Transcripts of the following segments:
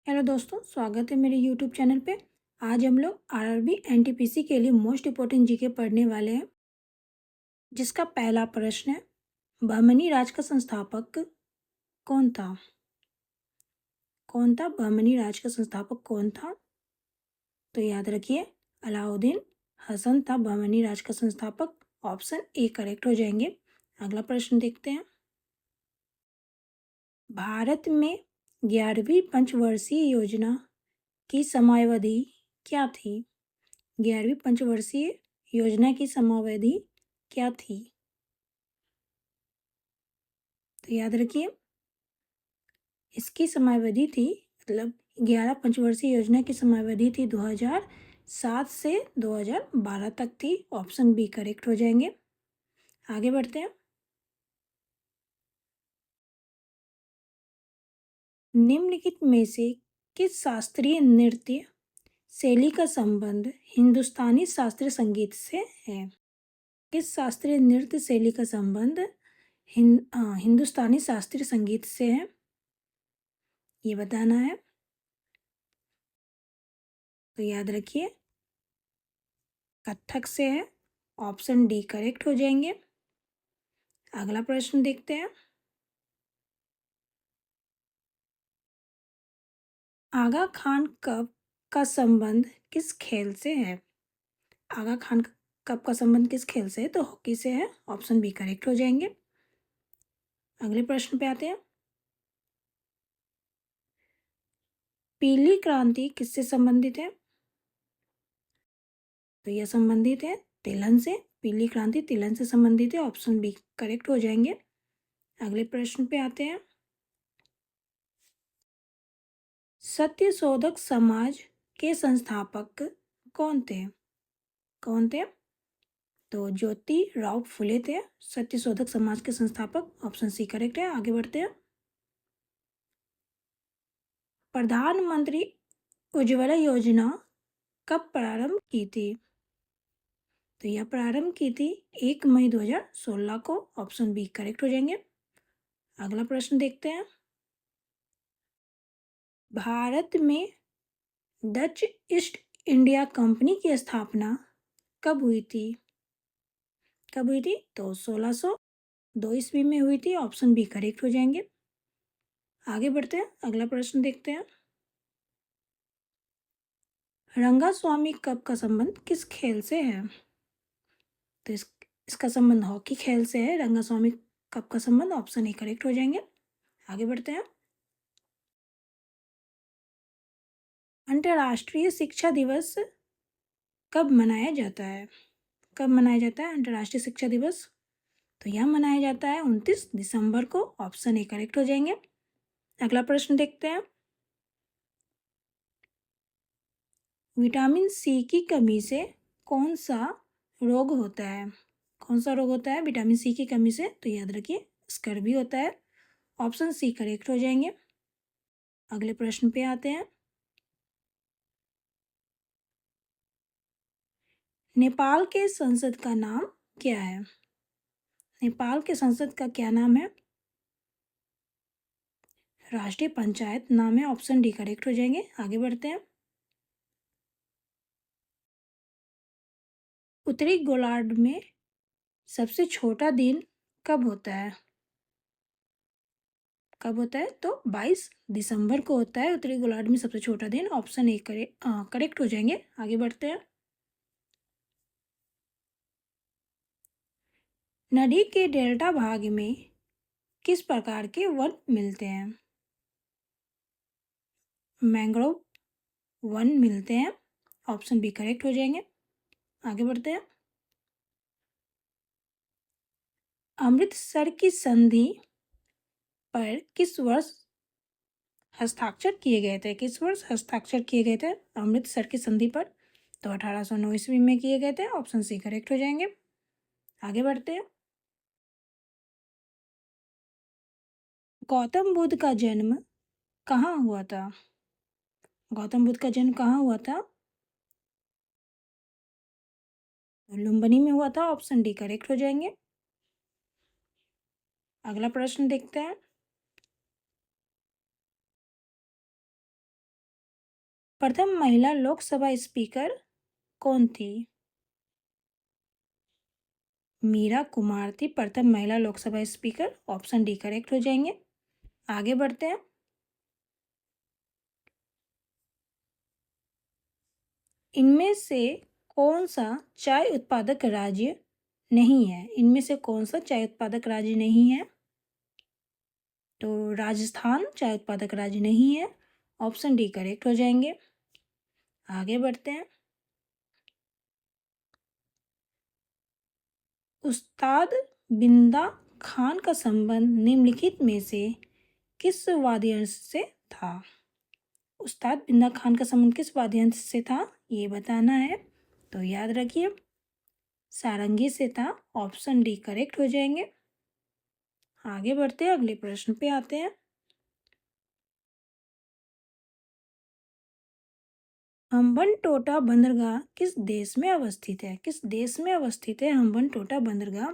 Hello दोस्तों, स्वागत है मेरे यूट्यूब चैनल पे। आज हम लोग आरआरबी एनटीपीसी के लिए मोस्ट इम्पोर्टेंट जीके पढ़ने वाले हैं, जिसका पहला प्रश्न है, बहमनी राज का संस्थापक कौन था? बहमनी राज का संस्थापक कौन था? तो याद रखिए, अलाउद्दीन हसन था बहमनी राज का संस्थापक। ऑप्शन ए करेक्ट हो जाएंगे। अगला प्रश्न देखते हैं। भारत में 11वीं पंचवर्षीय योजना की समयावधि क्या थी? 11वीं पंचवर्षीय योजना की समयावधि क्या थी? तो याद रखिए, इसकी समयावधि थी, मतलब 11 पंचवर्षीय योजना की समयावधि थी 2007 से 2012 तक थी। ऑप्शन बी करेक्ट हो जाएंगे। आगे बढ़ते हैं। निम्नलिखित में से किस शास्त्रीय नृत्य शैली का संबंध हिंदुस्तानी शास्त्रीय संगीत से है? किस शास्त्रीय नृत्य शैली का संबंध हिंदुस्तानी शास्त्रीय संगीत से है, ये बताना है। तो याद रखिए, कथक से है। ऑप्शन डी करेक्ट हो जाएंगे। अगला प्रश्न देखते हैं। आगा खान कप का संबंध किस खेल से है? आगा खान कप का संबंध किस खेल से है? तो हॉकी से है। ऑप्शन बी करेक्ट हो जाएंगे। अगले प्रश्न पे आते हैं। पीली क्रांति किससे संबंधित है? तो यह संबंधित है तिलहन से। पीली क्रांति तिलहन से संबंधित है। ऑप्शन बी करेक्ट हो जाएंगे। अगले प्रश्न पे आते हैं। सत्यशोधक समाज के संस्थापक कौन थे? कौन थे? तो ज्योतिराव फुले थे सत्यशोधक समाज के संस्थापक। ऑप्शन सी करेक्ट है। आगे बढ़ते हैं। प्रधानमंत्री उज्ज्वला योजना कब प्रारंभ की थी? तो यह प्रारंभ की थी 1 मई 2016 को। ऑप्शन बी करेक्ट हो जाएंगे। अगला प्रश्न देखते हैं। भारत में डच ईस्ट इंडिया कंपनी की स्थापना कब हुई थी? कब हुई थी? तो 1602 ईस्वी में हुई थी। ऑप्शन बी करेक्ट हो जाएंगे। आगे बढ़ते हैं। अगला प्रश्न देखते हैं। रंगास्वामी कप का संबंध किस खेल से है? तो इसका संबंध हॉकी खेल से है। रंगास्वामी कप का संबंध। ऑप्शन ए करेक्ट हो जाएंगे। आगे बढ़ते हैं। अंतर्राष्ट्रीय शिक्षा दिवस कब मनाया जाता है? कब मनाया जाता है अंतर्राष्ट्रीय शिक्षा दिवस? तो यह मनाया जाता है 29 दिसंबर को। ऑप्शन ए करेक्ट हो जाएंगे। अगला प्रश्न देखते हैं। विटामिन सी की कमी से कौन सा रोग होता है? कौन सा रोग होता है विटामिन सी की कमी से? तो याद रखिए, स्कर्वी होता है। ऑप्शन सी करेक्ट हो जाएंगे। अगले प्रश्न पे आते हैं। नेपाल के संसद का नाम क्या है? नेपाल के संसद का क्या नाम है? राष्ट्रीय पंचायत नाम है। ऑप्शन डी करेक्ट हो जाएंगे। आगे बढ़ते हैं। उत्तरी गोलार्ध में सबसे छोटा दिन कब होता है? कब होता है? तो 22 दिसंबर को होता है उत्तरी गोलार्ध में सबसे छोटा दिन। ऑप्शन ए करेक्ट हो जाएंगे। आगे बढ़ते हैं। नदी के डेल्टा भाग में किस प्रकार के वन मिलते हैं? मैंग्रोव वन मिलते हैं। ऑप्शन बी करेक्ट हो जाएंगे। आगे बढ़ते हैं। अमृतसर की संधि पर किस वर्ष हस्ताक्षर किए गए थे? किस वर्ष हस्ताक्षर किए गए थे अमृतसर की संधि पर? तो 1809 ईस्वी में किए गए थे। ऑप्शन सी करेक्ट हो जाएंगे। आगे बढ़ते हैं। गौतम बुद्ध का जन्म कहाँ हुआ था? गौतम बुद्ध का जन्म कहाँ हुआ था? लुम्बिनी में हुआ था। ऑप्शन डी करेक्ट हो जाएंगे। अगला प्रश्न देखते हैं। प्रथम महिला लोकसभा स्पीकर कौन थी? मीरा कुमार थी प्रथम महिला Lok Sabha speaker. Option D correct हो जाएंगे। आगे बढ़ते हैं। इनमें से कौन सा चाय उत्पादक राज्य नहीं है? इनमें से कौन सा चाय उत्पादक राज्य नहीं है? तो राजस्थान चाय उत्पादक राज्य नहीं है। ऑप्शन डी करेक्ट हो जाएंगे। आगे बढ़ते हैं। उस्ताद बिंदा खान का संबंध निम्नलिखित में से किस वाद्य यंत्र से था? उस्ताद बिंदा खान का संबंध किस वाद्य यंत्र से था ये बताना है। तो याद रखिए सारंगी से था। ऑप्शन डी करेक्ट हो जाएंगे। आगे बढ़ते हैं, अगले प्रश्न पे आते हैं। हम्बनटोटा बंदरगाह किस देश में अवस्थित है? किस देश में अवस्थित है हम्बनटोटा बंदरगाह?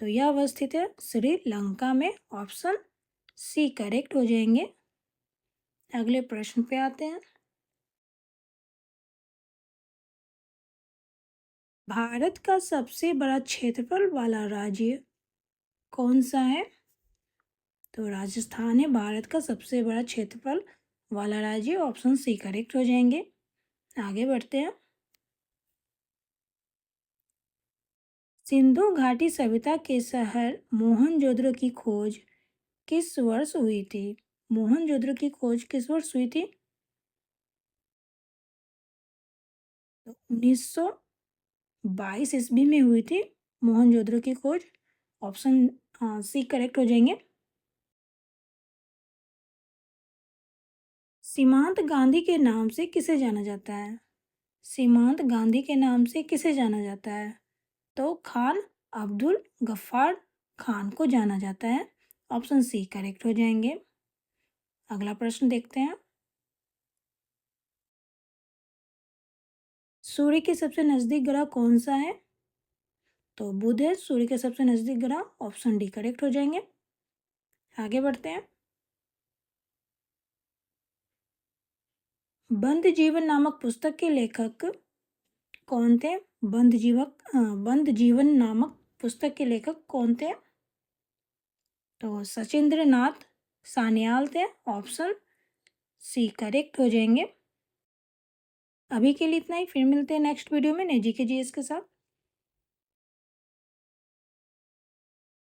तो यह अवस्थित है श्रीलंका में। ऑप्शन सी करेक्ट हो जाएंगे। अगले प्रश्न पे आते हैं। भारत का सबसे बड़ा क्षेत्रफल वाला राज्य कौन सा है? तो राजस्थान है भारत का सबसे बड़ा क्षेत्रफल वाला राज्य। ऑप्शन सी करेक्ट हो जाएंगे। आगे बढ़ते हैं। सिंधु घाटी सभ्यता के शहर मोहनजोदड़ो की खोज किस वर्ष हुई थी? मोहनजोदड़ो की खोज किस वर्ष हुई थी? तो 1922 ईस्वी में हुई थी मोहनजोदड़ो की खोज। ऑप्शन सी करेक्ट हो जाएंगे। सीमांत गांधी के नाम से किसे जाना जाता है? सीमांत गांधी के नाम से किसे जाना जाता है? तो खान अब्दुल गफ्फार खान को जाना जाता है। ऑप्शन सी करेक्ट हो जाएंगे। अगला प्रश्न देखते हैं। सूर्य के सबसे नजदीक ग्रह कौन सा है? तो बुध है सूर्य के सबसे नजदीक ग्रह। ऑप्शन डी करेक्ट हो जाएंगे। आगे बढ़ते हैं। बंद जीवन नामक पुस्तक के लेखक कौन थे? बंद जीवन नामक पुस्तक के लेखक कौन थे? तो सचिंद्र नाथ सान्याल थे। ऑप्शन सी करेक्ट हो जाएंगे। अभी के लिए इतना ही, फिर मिलते हैं नेक्स्ट वीडियो में नए जीके जीएस के साथ।